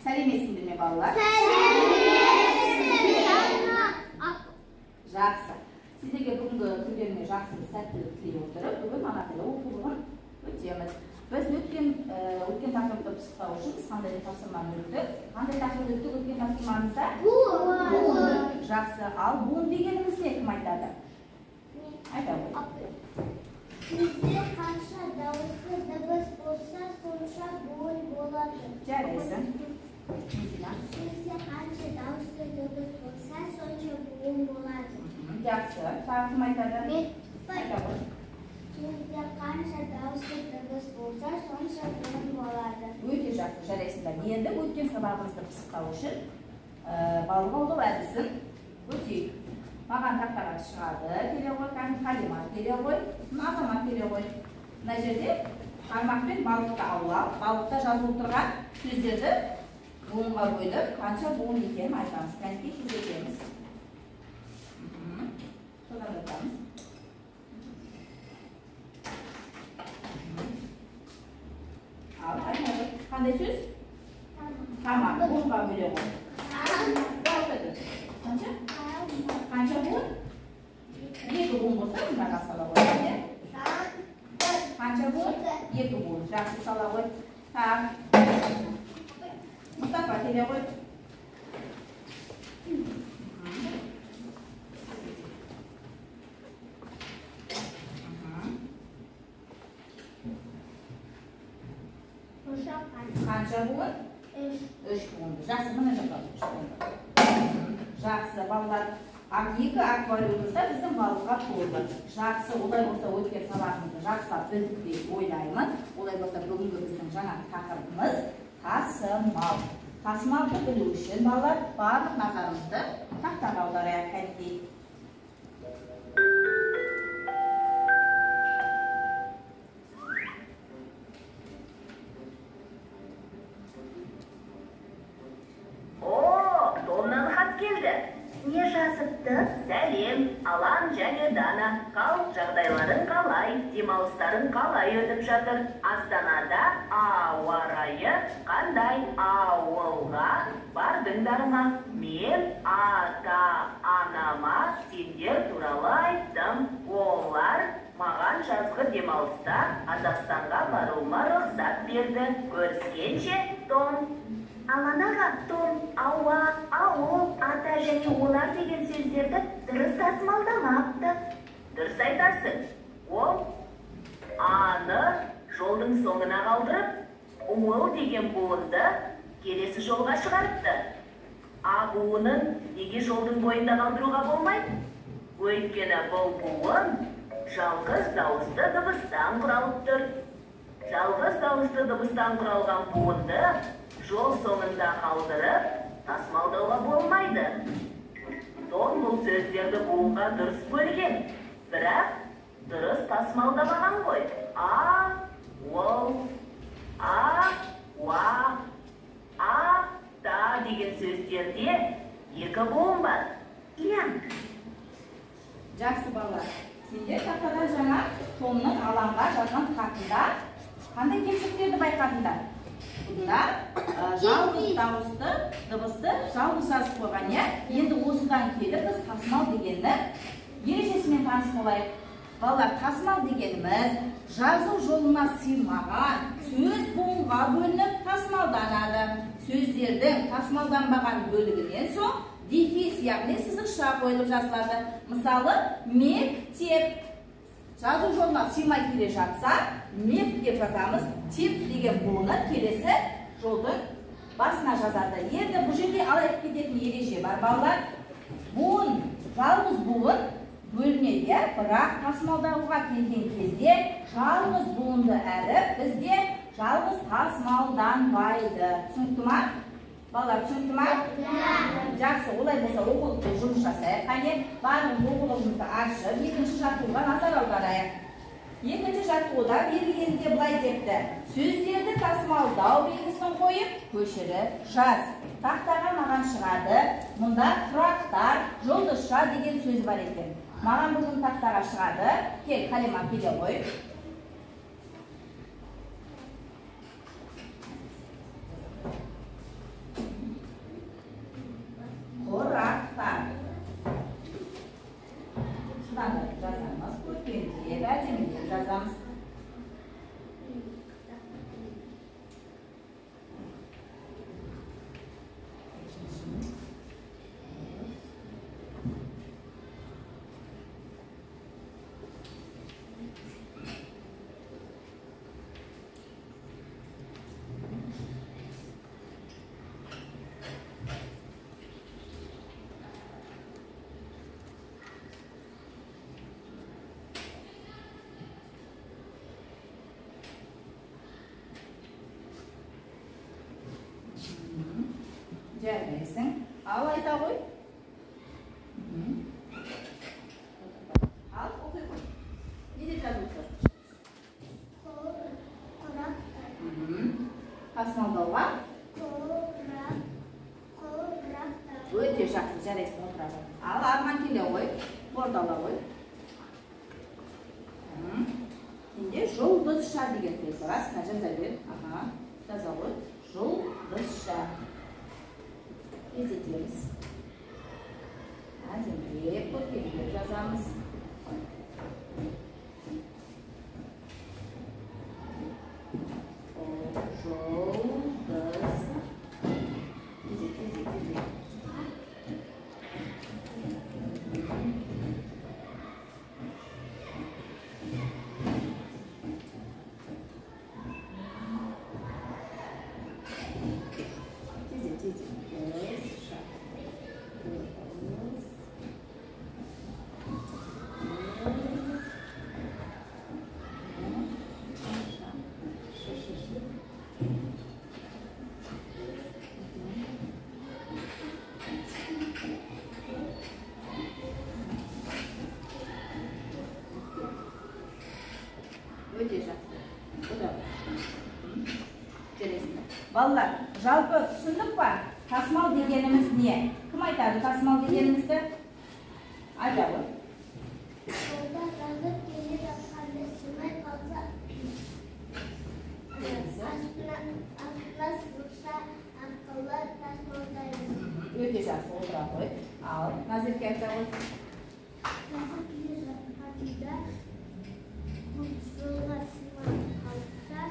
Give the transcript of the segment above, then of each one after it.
Сәлеметсіңдер ме балалар? Жақсы. Сіздерге бүгінгі күндеріне жақсы сәттілік тілей отырып, бүгін ана тілі оқулығын өтеміз. Біз өткен тақырыпты пысықтау үшін біз қандай тапсырманы өттік? Қандай тақырыпты өттік өткен тапсырмамызда? Буын. Жақсы. Ал буын дегеніміз не, кім айтады? Айта ғой. Сөзде қанша дауысты дыбыс болса, сонша буын болады. Жарайсың. Сөзде қанша дауысты дыбыс болса, сонша буын болады. Жақсы. Тағы кім айтады? Айта ғой. Сөзде қанша дауысты дыбыс болса, сонша буын болады. Өте жақсы. Жарайсыңдар. Енді өткен сабағымызды пысықтау үшін балық аулау әдісін өтейік. Маған тақтаға шығады, келе ғой, Қалимат келе ғой, Азамат келе ғой. Мына жерде қармақпен балықты аулау, балықта жазылып тұрған сөздерді буынға бөліп, қанша буын екенін айтамыз. Кәнекей кездесеміз. Содан айтамыз. Ал, айтады. Қандай сөз? Тамақ. Буынға бөле ғой. Қанша? Қанша буын? Екі буын болса, мынаға сала ғой. Қанша буын? Екі буын. Жақсы сала ғой. Так. Мұстафа келе ғой. Қанша буын? Үш буынды. Жақсы, мына жаққа үш буынды. Жақсы, балалар. Екі аквариумымызда біздің балыққа толды. Жақсы, олай болса өткен сабағымызды жақсылап білдік деп ойлаймын. Олай болса бүгінгі біздің жаңа тақырыбымыз тасымал. Тасымалды білу үшін балалар барлық назарымызды тақтаға аударайық. Кәнекей. Томнан хат келді. Не жазыпты? Сәлем, Алан және Дана. Қал жағдайларын қалай, демалыстарын қалай өтіп жатыр? Астанада ауа райы қандай? Ауылға бардыңдар ма? Мен ата-анама сендер туралы айттым. Олар маған жазғы демалыста Қазақстанға баруыма рұқсат берді. Көріскенше, Том. Аланаға Том, ауа, ауыл, ата және олар деген сөздерді дұрыс тасымалдамапты. Дұрыс айтасың. Ол аны жолдың соңына қалдырып, уыл деген буынды келесі жолға шығарыпты. А буынын неге жолдың бойында қалдыруға болмайды? Өйткені бұл буын жалғыз дауысты дыбыстан құралып тұр. Жалғыз дауысты дыбыстан құралған буынды жол соңында қалдырып, тасымалдауға болмайды. Том бұл сөздерді буынға дұрыс бөлген, бірақ дұрыс тасымалдамаған ғой. Ауыл, ауа, ата деген сөздерде екі буын бар. Иә. Жақсы балалар. Сендер тақтада жаңа Томның Аланға жазған хатында қандай кемшіліктерді байқадыңдар? Бұнда жалғыз дауысты дыбысты жалғыз жазып қойған, иә? Енді осыдан келіп біз тасымал дегенді ережесімен таныс болайық. Балалар, тасымал дегеніміз жазу жолына сыймаған сөз буынға бөлініп тасымалданады. Сөздердің тасымалданбаған бөлігінен соң дефис, яғни сызықша қойылып жазылады. Мысалы, мектеп. Жазу жолына сыймай келе жатса, мек деп жазамыз, теп деген буыны келесі жолдың басына жазады. Енді бұл жерде алайып кететін ереже бар, балалар. Буын, жалғыз буын бөлінеді, бірақ тасымалдауға келген кезде жалғыз буынды әріп бізде жалғыз тасымалданбайды. Түсінікті ма? Балалар, түсінікті ма? Жақсы, олай болса оқулықпен жұмыс жасайық. Қане, барлығымыз оқулығымызды ашып, екінші жаттығуға назар аударайық. Екінші жаттығуда берілгенде былай депті: сөздерді тасымалдау белгісін қойып, көшіріп жаз. Тақтаға маған шығады. Мұнда тұрақтар, жұлдызша деген сөз бар екен. Маған бүгін тақтаға шығады. Кел, Қалима, келе ғой. Жарайсың. Ал айта қой. Ал оқи қой. Не деп жазылып тұр? Тасымалдауға? Өте жақсы, жарайсың, отырады. Ал арман келе қой. Бордала қой. Енді жұлдызша деген сөз бар. Астына жаза бер. Жаза қой. Жұлдызша. Тездетеміз. Әдемілеп көткенде жазамыз. Жұлдыз. Тездет. Өте жақсы. Балалар, жалпы түсіндік па? Тасымал дегеніміз не? Кім айтады тасымал дегенімізді? Айта ғой. Жолда жазып келе жатқанда сыймай қалса, астына сызықша арқылы тасымалдаймыз. Өте жақсы, отыра қой. Ал, Назерке айта ғой. Жазып келе жатқанда жолға сыймай қалса,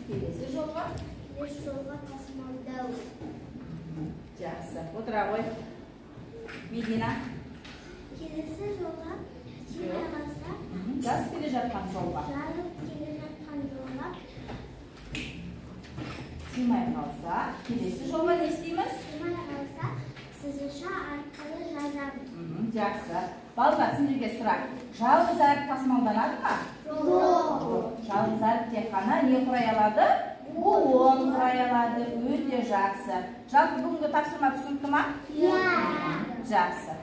Келесі жолға тасымалдау. Жақсы, отыра ғой. Медина. Келесі жолға сыймай қалса, Жазып келе жатқан жолға сыймай қалса, келесі жолға не істейміз? сыймай қалса, сызықша арқылы жазамыз. Жақсы. Балалар, сендерге сұрақ. Жалғыз әріп тасымалданады ма? Жоқ. Жалғыз әріп тек қана не құрай алады? Буын құрай алады. Өте жақсы. Жалпы бүгінгі тапсырма түсінікті ма? Иә. Жақсы.